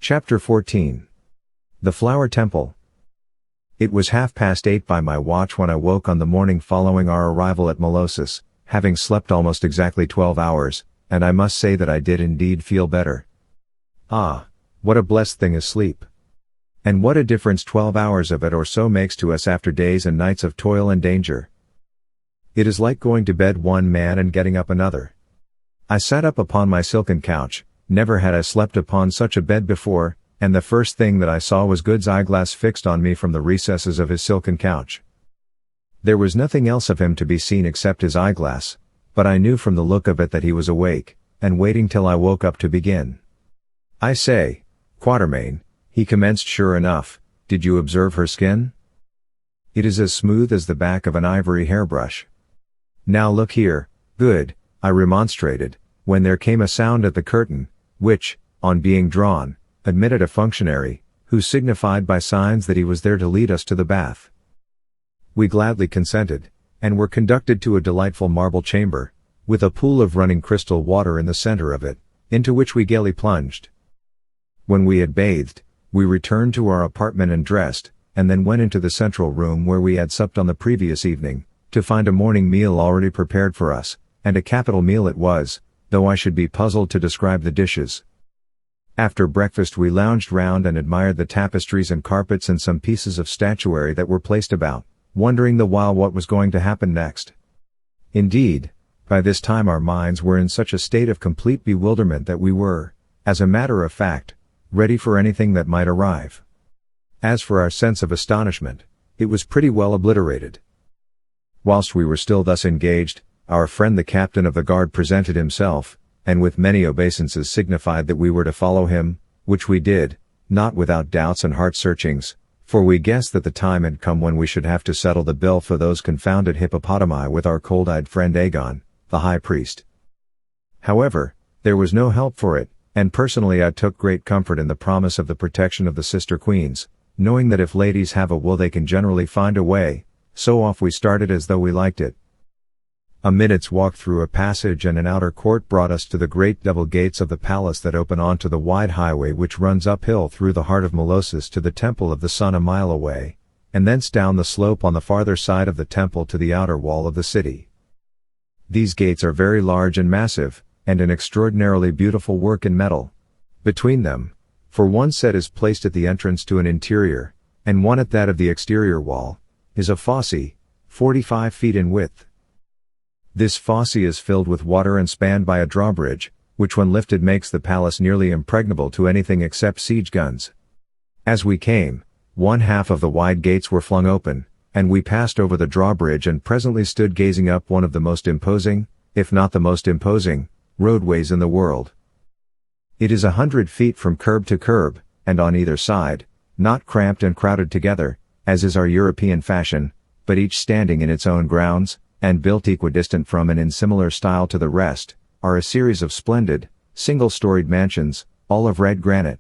Chapter 14. The Flower Temple. It was 8:30 by my watch when I woke on the morning following our arrival at Milosis, having slept almost exactly 12 hours, and I must say that I did indeed feel better. Ah, what a blessed thing is sleep! And what a difference 12 hours of it or so makes to us after days and nights of toil and danger. It is like going to bed one man and getting up another. I sat up upon my silken couch. Never had I slept upon such a bed before, and the first thing that I saw was Good's eyeglass fixed on me from the recesses of his silken couch. There was nothing else of him to be seen except his eyeglass, but I knew from the look of it that he was awake, and waiting till I woke up to begin. "I say, Quartermain," he commenced, "sure enough, did you observe her skin? It is as smooth as the back of an ivory hairbrush." "Now look here, Good," I remonstrated, when there came a sound at the curtain, which, on being drawn, admitted a functionary, who signified by signs that he was there to lead us to the bath. We gladly consented, and were conducted to a delightful marble chamber, with a pool of running crystal water in the center of it, into which we gaily plunged. When we had bathed, we returned to our apartment and dressed, and then went into the central room where we had supped on the previous evening, to find a morning meal already prepared for us, and a capital meal it was, though I should be puzzled to describe the dishes. After breakfast we lounged round and admired the tapestries and carpets and some pieces of statuary that were placed about, wondering the while what was going to happen next. Indeed, by this time our minds were in such a state of complete bewilderment that we were, as a matter of fact, ready for anything that might arrive. As for our sense of astonishment, it was pretty well obliterated. Whilst we were still thus engaged, our friend the captain of the guard presented himself, and with many obeisances signified that we were to follow him, which we did, not without doubts and heart-searchings, for we guessed that the time had come when we should have to settle the bill for those confounded hippopotami with our cold-eyed friend Agon, the high priest. However, there was no help for it, and personally I took great comfort in the promise of the protection of the sister queens, knowing that if ladies have a will they can generally find a way, so off we started as though we liked it. A minute's walk through a passage and an outer court brought us to the great double gates of the palace that open onto the wide highway which runs uphill through the heart of Milosis to the Temple of the Sun a mile away, and thence down the slope on the farther side of the temple to the outer wall of the city. These gates are very large and massive, and an extraordinarily beautiful work in metal. Between them, for one set is placed at the entrance to an interior, and one at that of the exterior wall, is a fosse, 45 feet in width. This fosse is filled with water and spanned by a drawbridge, which when lifted makes the palace nearly impregnable to anything except siege guns. As we came, one half of the wide gates were flung open, and we passed over the drawbridge and presently stood gazing up one of the most imposing, if not the most imposing, roadways in the world. It is 100 feet from curb to curb, and on either side, not cramped and crowded together, as is our European fashion, but each standing in its own grounds, and built equidistant from and in similar style to the rest, are a series of splendid, single-storied mansions, all of red granite.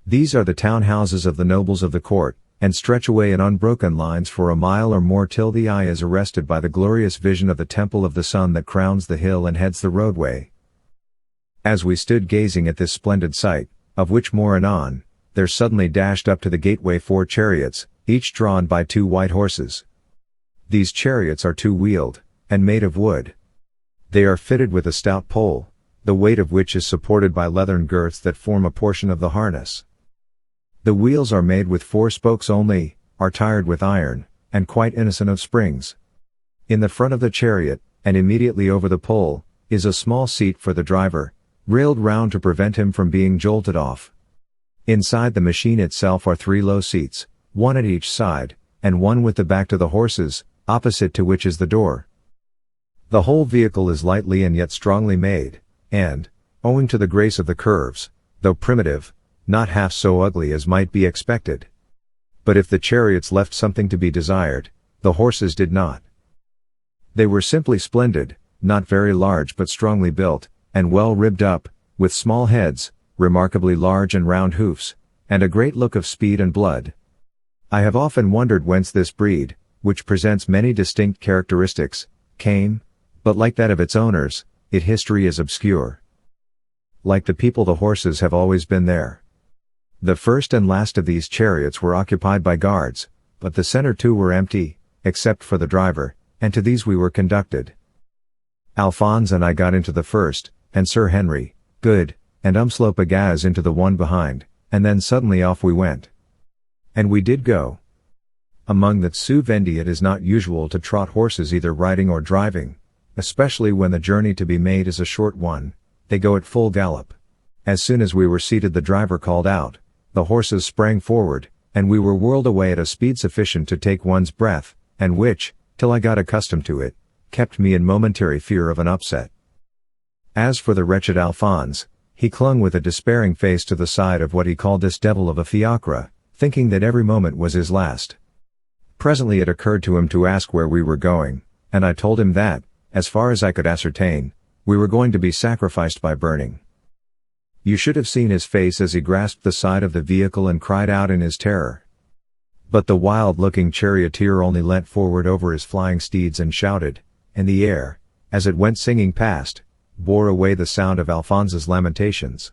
These are the town houses of the nobles of the court, and stretch away in unbroken lines for a mile or more till the eye is arrested by the glorious vision of the Temple of the Sun that crowns the hill and heads the roadway. As we stood gazing at this splendid sight, of which more anon, there suddenly dashed up to the gateway 4 chariots, each drawn by 2 white horses. These chariots are 2-wheeled, and made of wood. They are fitted with a stout pole, the weight of which is supported by leathern girths that form a portion of the harness. The wheels are made with 4 spokes only, are tired with iron, and quite innocent of springs. In the front of the chariot, and immediately over the pole, is a small seat for the driver, railed round to prevent him from being jolted off. Inside the machine itself are 3 low seats, one at each side, and one with the back to the horses, opposite to which is the door. The whole vehicle is lightly and yet strongly made, and, owing to the grace of the curves, though primitive, not half so ugly as might be expected. But if the chariots left something to be desired, the horses did not. They were simply splendid, not very large but strongly built, and well ribbed up, with small heads, remarkably large and round hoofs, and a great look of speed and blood. I have often wondered whence this breed, which presents many distinct characteristics, came, but like that of its owners, its history is obscure. Like the people the horses have always been there. The first and last of these chariots were occupied by guards, but the center two were empty, except for the driver, and to these we were conducted. Alphonse and I got into the first, and Sir Henry, good, and Umslopogaas into the one behind, and then suddenly off we went. And we did go. Among the Zu-Vendi it is not usual to trot horses either riding or driving, especially when the journey to be made is a short one. They go at full gallop. As soon as we were seated the driver called out, the horses sprang forward, and we were whirled away at a speed sufficient to take one's breath, and which, till I got accustomed to it, kept me in momentary fear of an upset. As for the wretched Alphonse, he clung with a despairing face to the side of what he called this devil of a fiacre, thinking that every moment was his last. Presently it occurred to him to ask where we were going, and I told him that, as far as I could ascertain, we were going to be sacrificed by burning. You should have seen his face as he grasped the side of the vehicle and cried out in his terror. But the wild-looking charioteer only leant forward over his flying steeds and shouted, and the air, as it went singing past, bore away the sound of Alphonse's lamentations.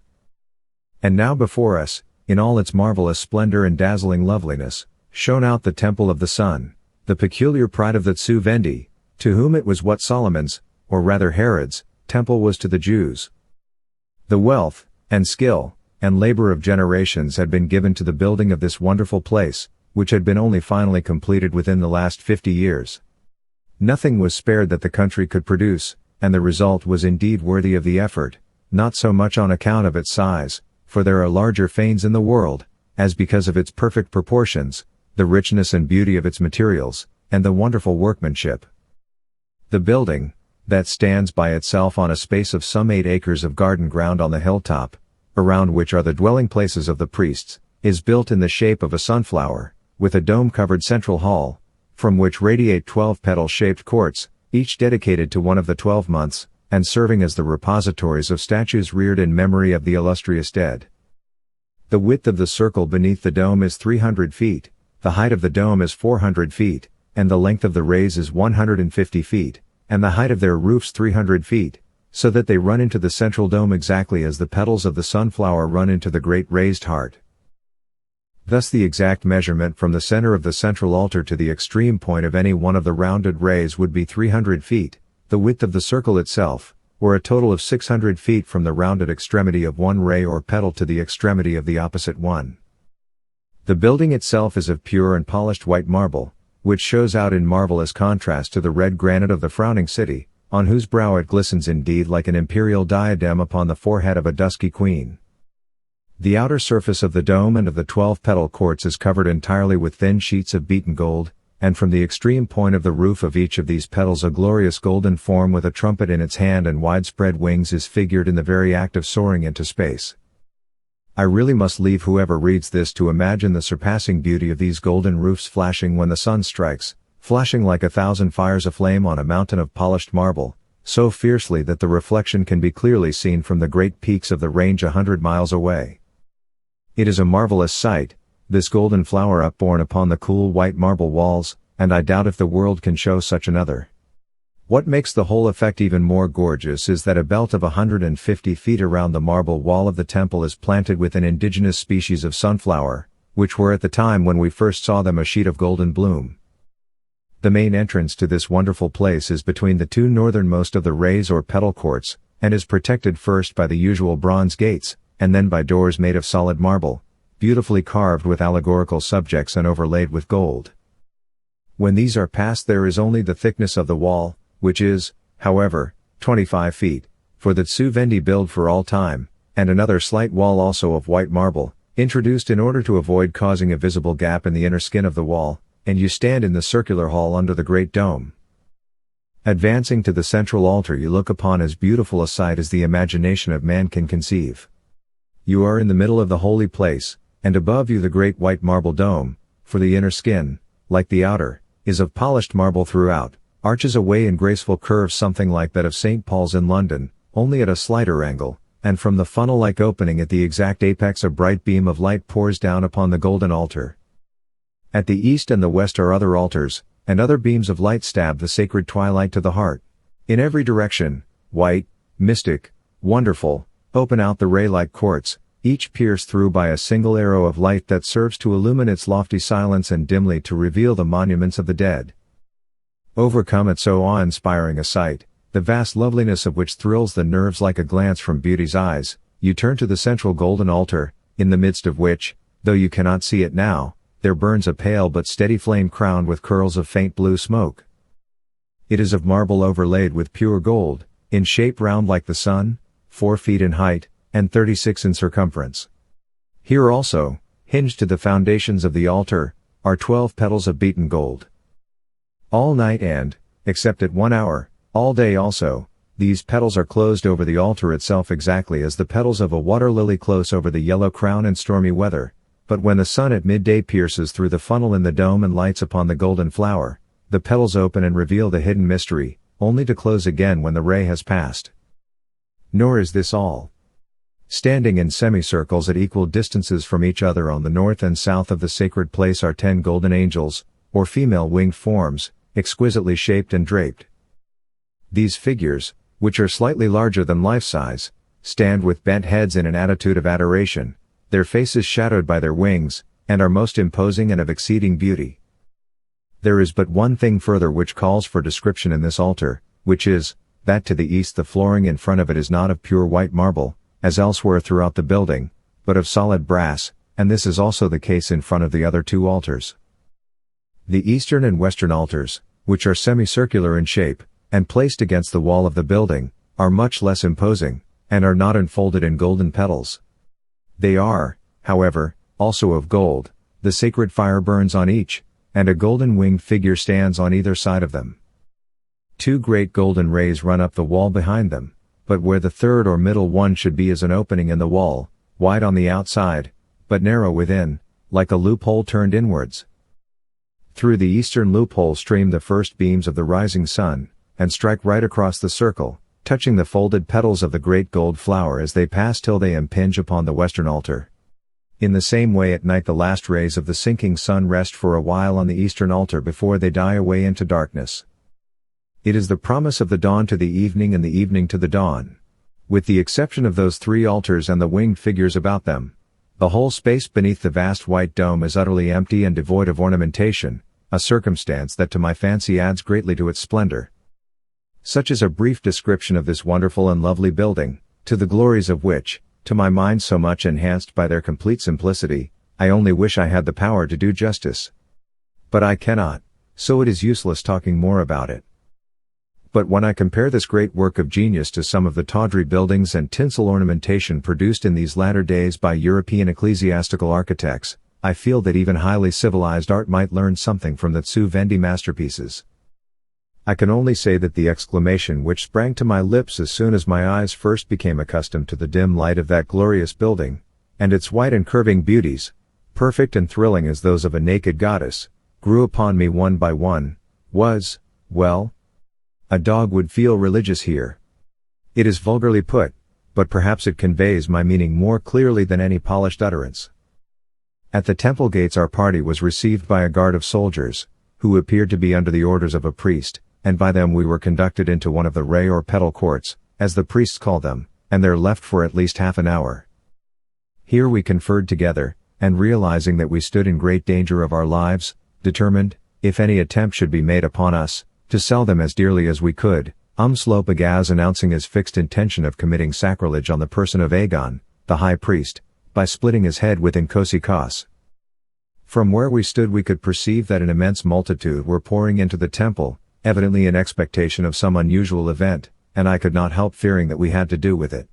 And now before us, in all its marvelous splendor and dazzling loveliness, shone out the Temple of the Sun, the peculiar pride of the Zu-Vendi, to whom it was what Solomon's, or rather Herod's, temple was to the Jews. The wealth, and skill, and labor of generations had been given to the building of this wonderful place, which had been only finally completed within the last 50 years. Nothing was spared that the country could produce, and the result was indeed worthy of the effort, not so much on account of its size, for there are larger fanes in the world, as because of its perfect proportions, the richness and beauty of its materials, and the wonderful workmanship. The building, that stands by itself on a space of some 8 acres of garden ground on the hilltop, around which are the dwelling places of the priests, is built in the shape of a sunflower, with a dome-covered central hall, from which radiate 12 petal-shaped courts, each dedicated to one of the 12 months, and serving as the repositories of statues reared in memory of the illustrious dead. The width of the circle beneath the dome is 300 feet, the height of the dome is 400 feet, and the length of the rays is 150 feet, and the height of their roofs 300 feet, so that they run into the central dome exactly as the petals of the sunflower run into the great raised heart. Thus the exact measurement from the center of the central altar to the extreme point of any one of the rounded rays would be 300 feet, the width of the circle itself, or a total of 600 feet from the rounded extremity of one ray or petal to the extremity of the opposite one. The building itself is of pure and polished white marble, which shows out in marvelous contrast to the red granite of the frowning city, on whose brow it glistens indeed like an imperial diadem upon the forehead of a dusky queen. The outer surface of the dome and of the 12 petal courts is covered entirely with thin sheets of beaten gold, and from the extreme point of the roof of each of these petals a glorious golden form with a trumpet in its hand and widespread wings is figured in the very act of soaring into space. I really must leave whoever reads this to imagine the surpassing beauty of these golden roofs flashing when the sun strikes, flashing like 1,000 fires aflame on a mountain of polished marble, so fiercely that the reflection can be clearly seen from the great peaks of the range 100 miles away. It is a marvelous sight, this golden flower upborne upon the cool white marble walls, and I doubt if the world can show such another. What makes the whole effect even more gorgeous is that a belt of 150 feet around the marble wall of the temple is planted with an indigenous species of sunflower, which were at the time when we first saw them a sheet of golden bloom. The main entrance to this wonderful place is between the two northernmost of the rays or petal courts, and is protected first by the usual bronze gates, and then by doors made of solid marble, beautifully carved with allegorical subjects and overlaid with gold. When these are passed there is only the thickness of the wall, which is, however, 25 feet, for the Zu-Vendi build for all time, and another slight wall also of white marble, introduced in order to avoid causing a visible gap in the inner skin of the wall, and you stand in the circular hall under the great dome. Advancing to the central altar you look upon as beautiful a sight as the imagination of man can conceive. You are in the middle of the holy place, and above you the great white marble dome, for the inner skin, like the outer, is of polished marble throughout, arches away in graceful curves something like that of St. Paul's in London, only at a slighter angle, and from the funnel-like opening at the exact apex a bright beam of light pours down upon the golden altar. At the east and the west are other altars, and other beams of light stab the sacred twilight to the heart. In every direction, white, mystic, wonderful, open out the ray-like courts, each pierced through by a single arrow of light that serves to illumine its lofty silence and dimly to reveal the monuments of the dead. Overcome at so awe-inspiring a sight, the vast loveliness of which thrills the nerves like a glance from beauty's eyes, you turn to the central golden altar, in the midst of which, though you cannot see it now, there burns a pale but steady flame crowned with curls of faint blue smoke. It is of marble overlaid with pure gold, in shape round like the sun, 4 feet in height, and 36 in circumference. Here also, hinged to the foundations of the altar, are 12 petals of beaten gold. All night and, except at 1 hour, all day also, these petals are closed over the altar itself exactly as the petals of a water lily close over the yellow crown in stormy weather, but when the sun at midday pierces through the funnel in the dome and lights upon the golden flower, the petals open and reveal the hidden mystery, only to close again when the ray has passed. Nor is this all. Standing in semicircles at equal distances from each other on the north and south of the sacred place are 10 golden angels, or female winged forms, exquisitely shaped and draped. These figures, which are slightly larger than life-size, stand with bent heads in an attitude of adoration, their faces shadowed by their wings, and are most imposing and of exceeding beauty. There is but one thing further which calls for description in this altar, which is, that to the east the flooring in front of it is not of pure white marble, as elsewhere throughout the building, but of solid brass, and this is also the case in front of the other 2 altars. The eastern and western altars, which are semicircular in shape, and placed against the wall of the building, are much less imposing, and are not enfolded in golden petals. They are, however, also of gold, the sacred fire burns on each, and a golden winged figure stands on either side of them. 2 great golden rays run up the wall behind them, but where the third or middle one should be is an opening in the wall, wide on the outside, but narrow within, like a loophole turned inwards. Through the eastern loophole stream the first beams of the rising sun, and strike right across the circle, touching the folded petals of the great gold flower as they pass till they impinge upon the western altar. In the same way at night the last rays of the sinking sun rest for a while on the eastern altar before they die away into darkness. It is the promise of the dawn to the evening and the evening to the dawn. With the exception of those 3 altars and the winged figures about them, the whole space beneath the vast white dome is utterly empty and devoid of ornamentation, a circumstance that to my fancy adds greatly to its splendor. Such is a brief description of this wonderful and lovely building, to the glories of which, to my mind so much enhanced by their complete simplicity, I only wish I had the power to do justice. But I cannot, so it is useless talking more about it. But when I compare this great work of genius to some of the tawdry buildings and tinsel ornamentation produced in these latter days by European ecclesiastical architects, I feel that even highly civilized art might learn something from the Zu-Vendi masterpieces. I can only say that the exclamation which sprang to my lips as soon as my eyes first became accustomed to the dim light of that glorious building, and its white and curving beauties, perfect and thrilling as those of a naked goddess, grew upon me one by one, was, well, a dog would feel religious here. It is vulgarly put, but perhaps it conveys my meaning more clearly than any polished utterance. At the temple gates our party was received by a guard of soldiers, who appeared to be under the orders of a priest, and by them we were conducted into one of the ray or petal courts, as the priests call them, and there left for at least half an hour. Here we conferred together, and realizing that we stood in great danger of our lives, determined, if any attempt should be made upon us, to sell them as dearly as we could, Umslopogaz announcing his fixed intention of committing sacrilege on the person of Agon, the high priest, by splitting his head with Inkosi Kos. From where we stood we could perceive that an immense multitude were pouring into the temple, evidently in expectation of some unusual event, and I could not help fearing that we had to do with it.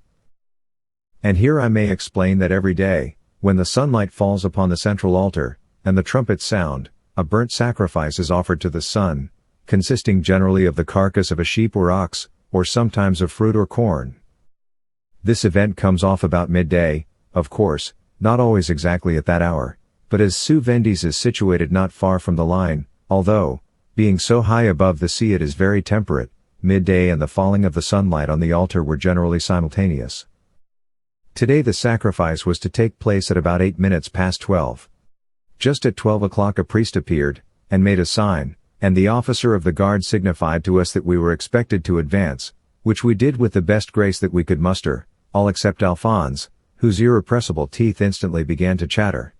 And here I may explain that every day, when the sunlight falls upon the central altar, and the trumpets sound, a burnt sacrifice is offered to the sun, consisting generally of the carcass of a sheep or ox, or sometimes of fruit or corn. This event comes off about midday, of course, not always exactly at that hour, but as Zu-Vendi's is situated not far from the line, although, being so high above the sea it is very temperate, midday and the falling of the sunlight on the altar were generally simultaneous. Today the sacrifice was to take place at about 8 minutes past 12. Just at 12 o'clock a priest appeared, and made a sign, and the officer of the guard signified to us that we were expected to advance, which we did with the best grace that we could muster, all except Alphonse, whose irrepressible teeth instantly began to chatter.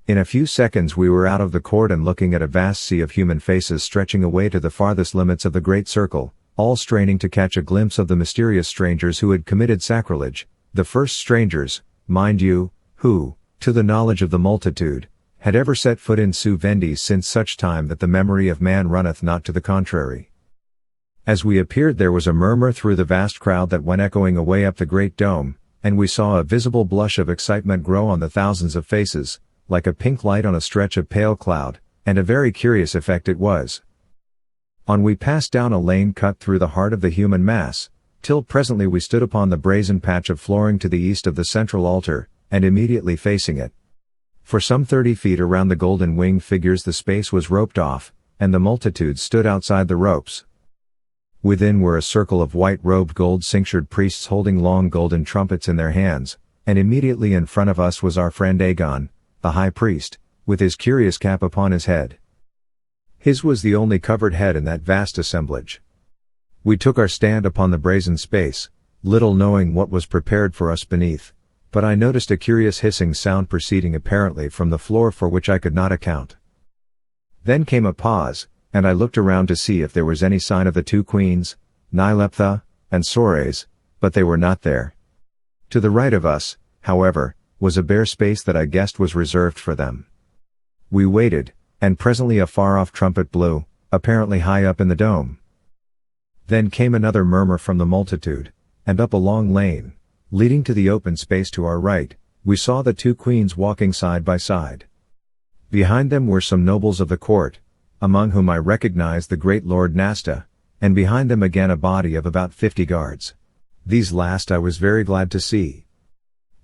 In a few seconds we were out of the court and looking at a vast sea of human faces stretching away to the farthest limits of the great circle, all straining to catch a glimpse of the mysterious strangers who had committed sacrilege, the first strangers, mind you, who, to the knowledge of the multitude, had ever set foot in Zu-Vendi since such time that the memory of man runneth not to the contrary. As we appeared there was a murmur through the vast crowd that went echoing away up the great dome, and we saw a visible blush of excitement grow on the thousands of faces, like a pink light on a stretch of pale cloud, and a very curious effect it was. On we passed down a lane cut through the heart of the human mass, till presently we stood upon the brazen patch of flooring to the east of the central altar, and immediately facing it. For some 30 feet around the golden winged figures the space was roped off, and the multitude stood outside the ropes. Within were a circle of white-robed gold-cinctured priests holding long golden trumpets in their hands, and immediately in front of us was our friend Allan, the high priest, with his curious cap upon his head. His was the only covered head in that vast assemblage. We took our stand upon the brazen space, little knowing what was prepared for us beneath, but I noticed a curious hissing sound proceeding apparently from the floor for which I could not account. Then came a pause, and I looked around to see if there was any sign of the two queens, Nyleptha and Sores, but they were not there. To the right of us, however, was a bare space that I guessed was reserved for them. We waited, and presently a far-off trumpet blew, apparently high up in the dome. Then came another murmur from the multitude, and up a long lane, leading to the open space to our right, we saw the two queens walking side by side. Behind them were some nobles of the court, among whom I recognized the great Lord Nasta, and behind them again a body of about 50 guards. These last I was very glad to see.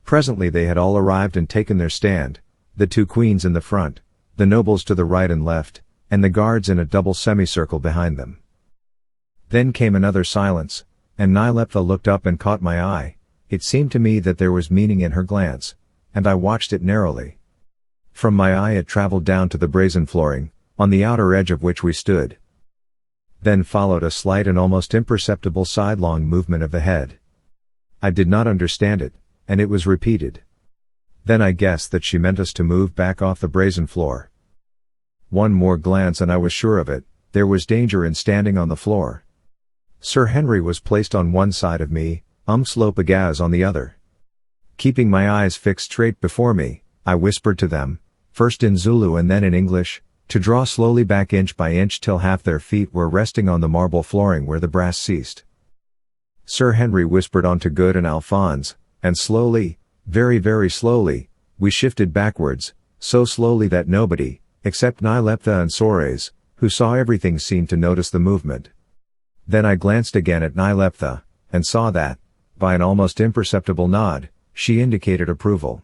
Presently they had all arrived and taken their stand, the two queens in the front, the nobles to the right and left, and the guards in a double semicircle behind them. Then came another silence, and Nyleptha looked up and caught my eye. It seemed to me that there was meaning in her glance, and I watched it narrowly. From my eye it traveled down to the brazen flooring, on the outer edge of which we stood. Then followed a slight and almost imperceptible sidelong movement of the head. I did not understand it, and it was repeated. Then I guessed that she meant us to move back off the brazen floor. One more glance and I was sure of it, there was danger in standing on the floor. Sir Henry was placed on one side of me, Umslopogaz on the other. Keeping my eyes fixed straight before me, I whispered to them, first in Zulu and then in English, to draw slowly back inch by inch till half their feet were resting on the marble flooring where the brass ceased. Sir Henry whispered on to Good and Alphonse, and slowly, very very slowly, we shifted backwards, so slowly that nobody, except Nyleptha and Sores, who saw everything seemed to notice the movement. Then I glanced again at Nyleptha, and saw that, by an almost imperceptible nod, she indicated approval.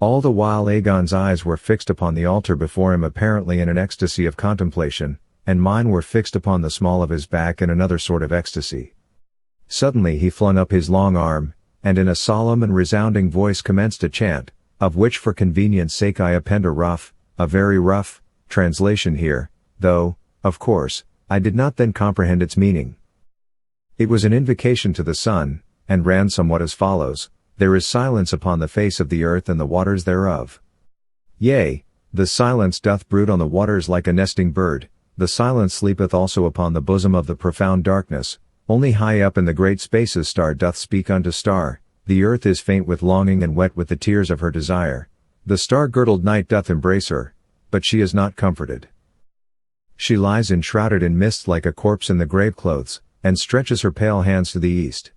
All the while Aegon's eyes were fixed upon the altar before him apparently in an ecstasy of contemplation, and mine were fixed upon the small of his back in another sort of ecstasy. Suddenly he flung up his long arm, and in a solemn and resounding voice commenced a chant, of which for convenience sake I append a very rough, translation here, though, of course, I did not then comprehend its meaning. It was an invocation to the sun, and ran somewhat as follows: There is silence upon the face of the earth and the waters thereof. Yea, the silence doth brood on the waters like a nesting bird, the silence sleepeth also upon the bosom of the profound darkness, only high up in the great spaces star doth speak unto star, the earth is faint with longing and wet with the tears of her desire. The star-girdled night doth embrace her, but she is not comforted. She lies enshrouded in mist like a corpse in the grave clothes, and stretches her pale hands to the east.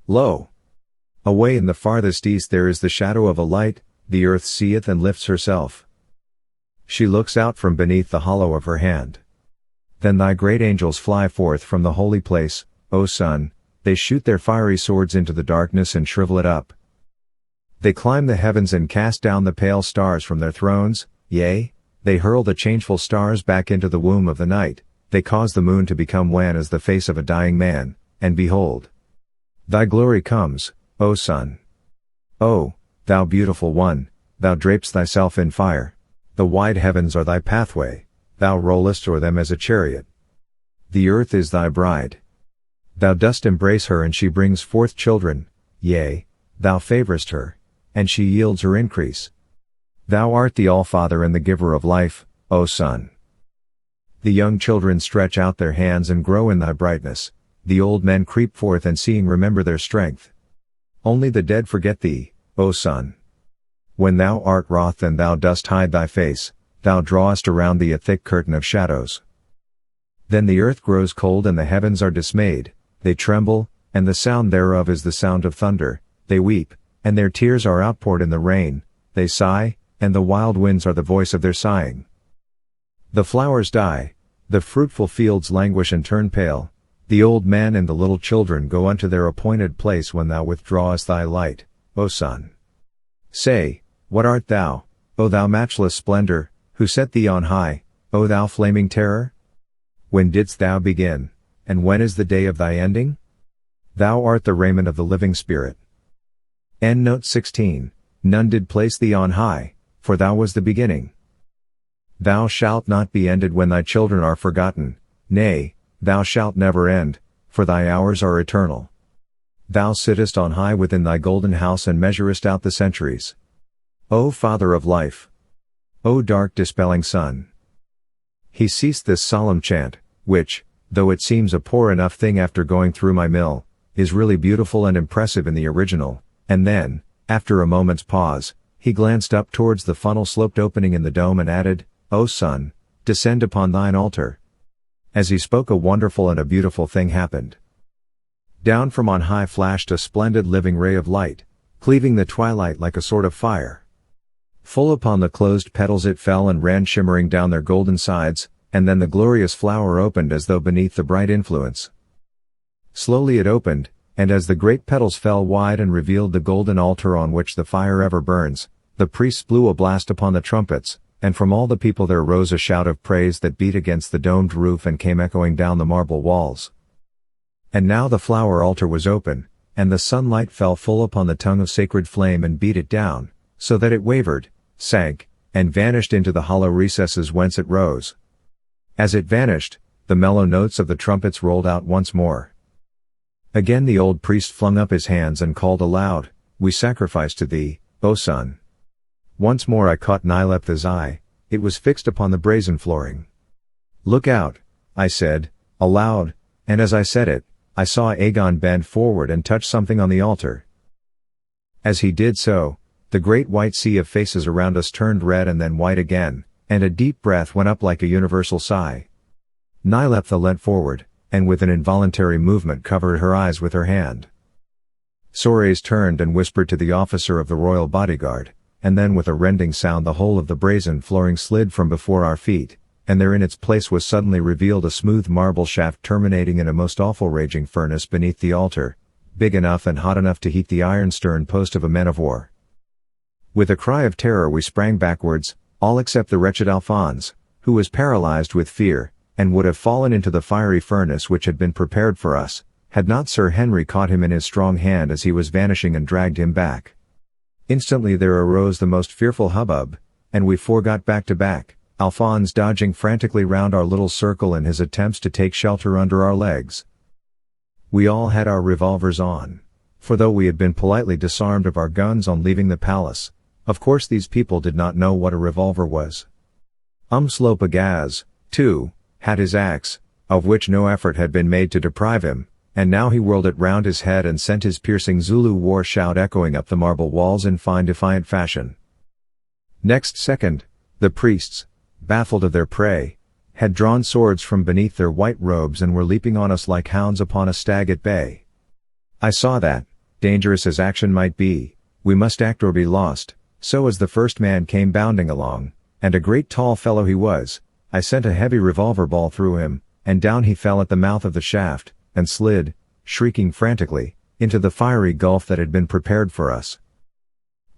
Lo! Away in the farthest east there is the shadow of a light, the earth seeth and lifts herself. She looks out from beneath the hollow of her hand. Then thy great angels fly forth from the holy place, O sun, they shoot their fiery swords into the darkness and shrivel it up. They climb the heavens and cast down the pale stars from their thrones, yea, they hurl the changeful stars back into the womb of the night, they cause the moon to become wan as the face of a dying man, and behold, thy glory comes, O sun. O, thou beautiful one, thou drapest thyself in fire. The wide heavens are thy pathway, thou rollest o'er them as a chariot. The earth is thy bride. Thou dost embrace her and she brings forth children, yea, thou favorest her, and she yields her increase. Thou art the All-Father and the giver of life, O Son. The young children stretch out their hands and grow in thy brightness, the old men creep forth and seeing remember their strength. Only the dead forget thee, O Son. When thou art wroth then thou dost hide thy face, thou drawest around thee a thick curtain of shadows. Then the earth grows cold and the heavens are dismayed, they tremble, and the sound thereof is the sound of thunder, they weep, and their tears are outpoured in the rain, they sigh, and the wild winds are the voice of their sighing. The flowers die, the fruitful fields languish and turn pale, the old man and the little children go unto their appointed place when thou withdrawest thy light, O Son. Say, what art thou, O thou matchless splendor, who set thee on high, O thou flaming terror? When didst thou begin, and when is the day of thy ending? Thou art the raiment of the living spirit. Endnote 16, none did place thee on high, for thou was the beginning. Thou shalt not be ended when thy children are forgotten, nay, thou shalt never end, for thy hours are eternal. Thou sittest on high within thy golden house and measurest out the centuries. O Father of life! O dark dispelling sun! He ceased this solemn chant, which, though it seems a poor enough thing after going through my mill, is really beautiful and impressive in the original, and then, after a moment's pause, he glanced up towards the funnel-sloped opening in the dome and added, O Son, descend upon thine altar. As he spoke a wonderful and a beautiful thing happened. Down from on high flashed a splendid living ray of light, cleaving the twilight like a sword of fire. Full upon the closed petals it fell and ran shimmering down their golden sides, and then the glorious flower opened as though beneath the bright influence. Slowly it opened, and as the great petals fell wide and revealed the golden altar on which the fire ever burns, the priests blew a blast upon the trumpets, and from all the people there rose a shout of praise that beat against the domed roof and came echoing down the marble walls. And now the flower altar was open, and the sunlight fell full upon the tongue of sacred flame and beat it down, so that it wavered, sank, and vanished into the hollow recesses whence it rose. As it vanished, the mellow notes of the trumpets rolled out once more. Again the old priest flung up his hands and called aloud, We sacrifice to thee, O Son. Once more I caught Nyleptha's eye, it was fixed upon the brazen flooring. Look out, I said, aloud, and as I said it, I saw Aegon bend forward and touch something on the altar. As he did so, the great white sea of faces around us turned red and then white again, and a deep breath went up like a universal sigh. Nyleptha leant forward, and with an involuntary movement covered her eyes with her hand. Soares turned and whispered to the officer of the royal bodyguard, and then with a rending sound the whole of the brazen flooring slid from before our feet, and there in its place was suddenly revealed a smooth marble shaft terminating in a most awful raging furnace beneath the altar, big enough and hot enough to heat the iron stern post of a man of war. With a cry of terror we sprang backwards, all except the wretched Alphonse, who was paralyzed with fear, and would have fallen into the fiery furnace which had been prepared for us, had not Sir Henry caught him in his strong hand as he was vanishing and dragged him back. Instantly there arose the most fearful hubbub, and we four got back to back, Alphonse dodging frantically round our little circle in his attempts to take shelter under our legs. We all had our revolvers on, for though we had been politely disarmed of our guns on leaving the palace, of course these people did not know what a revolver was. Umslopogaas, too, had his axe, of which no effort had been made to deprive him, and now he whirled it round his head and sent his piercing Zulu war shout echoing up the marble walls in fine defiant fashion. Next second, the priests, baffled of their prey, had drawn swords from beneath their white robes and were leaping on us like hounds upon a stag at bay. I saw that, dangerous as action might be, we must act or be lost, so as the first man came bounding along, and a great tall fellow he was, I sent a heavy revolver ball through him, and down he fell at the mouth of the shaft, and slid, shrieking frantically, into the fiery gulf that had been prepared for us.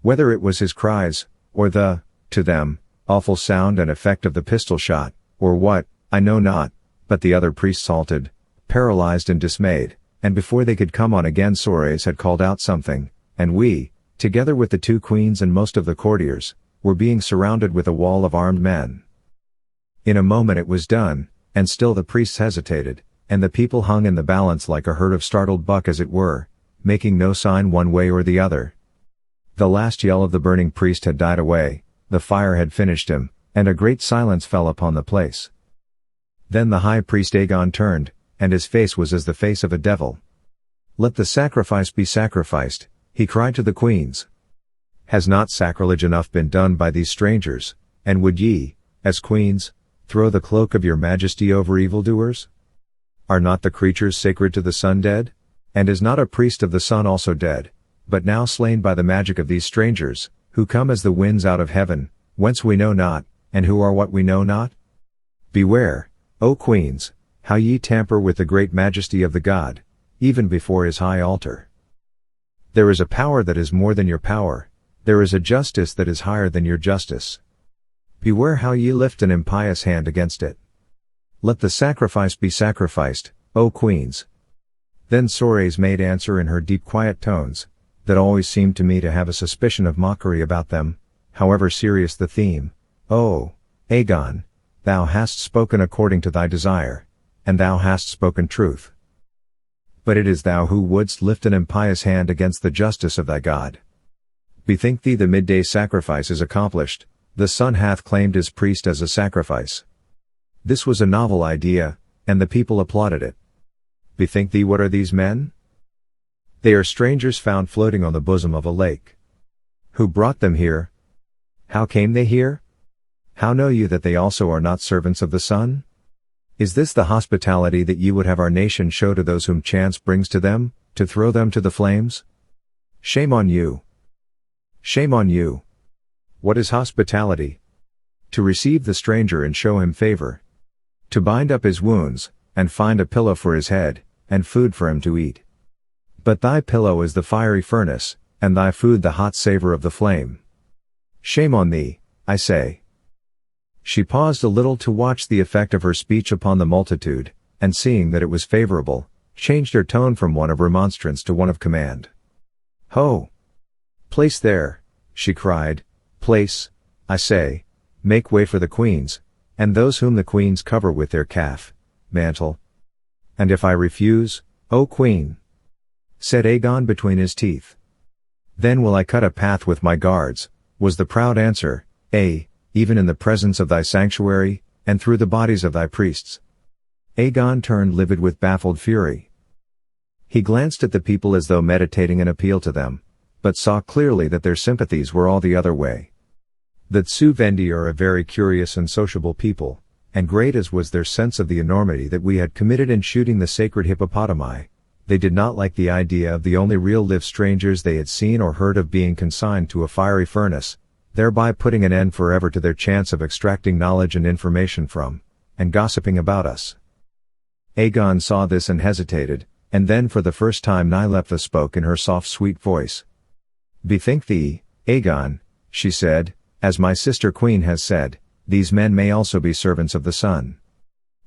Whether it was his cries, or the, to them, awful sound and effect of the pistol shot, or what, I know not, but the other priests halted, paralyzed and dismayed, and before they could come on again Soares had called out something, and we, together with the two queens and most of the courtiers, were being surrounded with a wall of armed men. In a moment it was done, and still the priests hesitated, and the people hung in the balance like a herd of startled buck as it were, making no sign one way or the other. The last yell of the burning priest had died away, the fire had finished him, and a great silence fell upon the place. Then the high priest Agon turned, and his face was as the face of a devil. "Let the sacrifice be sacrificed," he cried to the queens. "Has not sacrilege enough been done by these strangers, and would ye, as queens, throw the cloak of your majesty over evildoers? Are not the creatures sacred to the sun dead? And is not a priest of the sun also dead, but now slain by the magic of these strangers, who come as the winds out of heaven, whence we know not, and who are what we know not? Beware, O queens, how ye tamper with the great majesty of the God, even before his high altar. There is a power that is more than your power, there is a justice that is higher than your justice. Beware how ye lift an impious hand against it. Let the sacrifice be sacrificed, O queens." Then Soares made answer in her deep quiet tones, that always seemed to me to have a suspicion of mockery about them, however serious the theme, "O Agon, thou hast spoken according to thy desire, and thou hast spoken truth. But it is thou who wouldst lift an impious hand against the justice of thy God. Bethink thee the midday sacrifice is accomplished, the sun hath claimed his priest as a sacrifice." This was a novel idea, and the people applauded it. "Bethink thee, what are these men? They are strangers found floating on the bosom of a lake. Who brought them here? How came they here? How know you that they also are not servants of the sun? Is this the hospitality that ye would have our nation show to those whom chance brings to them, to throw them to the flames? Shame on you! Shame on you! What is hospitality? To receive the stranger and show him favor. To bind up his wounds, and find a pillow for his head, and food for him to eat. But thy pillow is the fiery furnace, and thy food the hot savor of the flame. Shame on thee, I say." She paused a little to watch the effect of her speech upon the multitude, and seeing that it was favorable, changed her tone from one of remonstrance to one of command. "Ho! Place there," she cried, "place, I say, make way for the queens, and those whom the queens cover with their mantle. And if I refuse, O queen," said Agon between his teeth, "then will I cut a path with my guards," was the proud answer, "even in the presence of thy sanctuary, and through the bodies of thy priests." Agon turned livid with baffled fury. He glanced at the people as though meditating an appeal to them, but saw clearly that their sympathies were all the other way. The Zu-Vendi are a very curious and sociable people, and great as was their sense of the enormity that we had committed in shooting the sacred hippopotami, they did not like the idea of the only real live strangers they had seen or heard of being consigned to a fiery furnace, thereby putting an end forever to their chance of extracting knowledge and information from, and gossiping about us. Agon saw this and hesitated, and then for the first time Nyleptha spoke in her soft sweet voice. "Bethink thee, Agon," she said, "as my sister queen has said, these men may also be servants of the sun.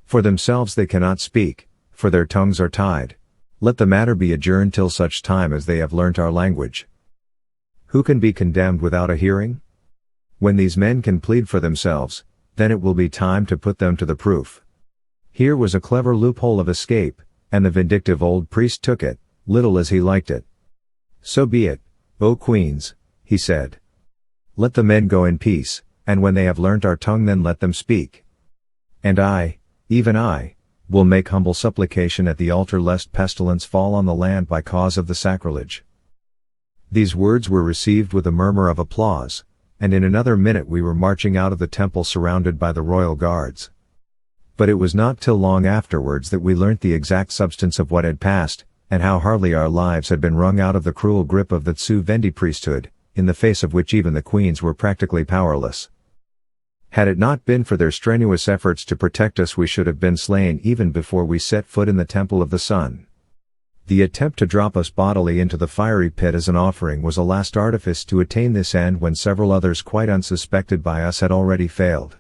For themselves they cannot speak, for their tongues are tied. Let the matter be adjourned till such time as they have learnt our language. Who can be condemned without a hearing? When these men can plead for themselves, then it will be time to put them to the proof." Here was a clever loophole of escape, and the vindictive old priest took it, little as he liked it. "So be it, O queens," he said. "Let the men go in peace, and when they have learnt our tongue then let them speak. And I, even I, will make humble supplication at the altar lest pestilence fall on the land by cause of the sacrilege." These words were received with a murmur of applause, and in another minute we were marching out of the temple surrounded by the royal guards. But it was not till long afterwards that we learnt the exact substance of what had passed, and how hardly our lives had been wrung out of the cruel grip of the Zu-Vendi priesthood, in the face of which even the queens were practically powerless. Had it not been for their strenuous efforts to protect us we should have been slain even before we set foot in the temple of the sun. The attempt to drop us bodily into the fiery pit as an offering was a last artifice to attain this end when several others quite unsuspected by us had already failed.